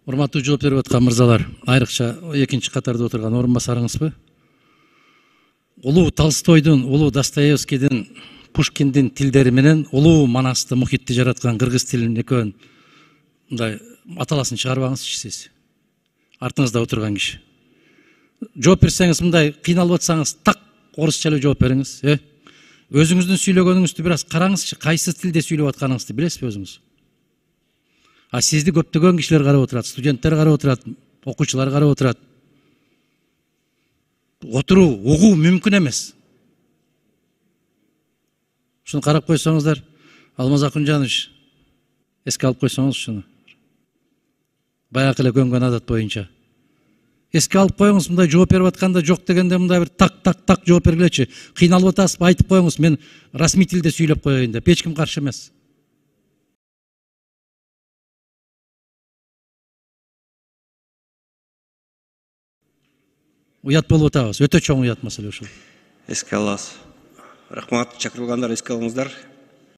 Урматтуу жооп берип аткан мырзалар, айрыкча экинчи катарда отурган орун басарыңызбы? Улуу Толстойдун, улуу Достоевскийдин, Пушкиндин тилдери менен улуу манасты, мухитти жараткан кыргыз тилин экөөнүн мындай аталасын чыгарбаңызчы сиз. Артыңызда отурган киши. Жооп берсеңиз, мындай кыйналып атсаңыз, так орусча эле жооп бериңиз, Өзүңүздүн сүйлөгөнүңүздү бир аз караңызчы, кайсы тилде сүйлөп атканыңызды билесизби өзүңүз? А сизди көптөгөн кишилер карап отурат, студенттер карап отурат, окуучулар карап отурат. Отуруу, угуу мүмкүн эмес. Ушуну карап койсоңуздар, Алмаз Акунжанович, эске алып койсоңуз ушуну. Баягы эле көнгөн адат боюнча. Эске алып коюңуз, мындай жооп берип атканда жок дегенде мындай бир так жооп бергилечи. Кыйналып атасызбы, айтып коюңуз, мен расмий тилде сүйлөп коеюн деп. Эч ким каршы эмес. Уят болуп атабыз, өтө чоң уят маселе ушул. Эске алабыз. Рахмат, чакырылгандар эске алыңыздар.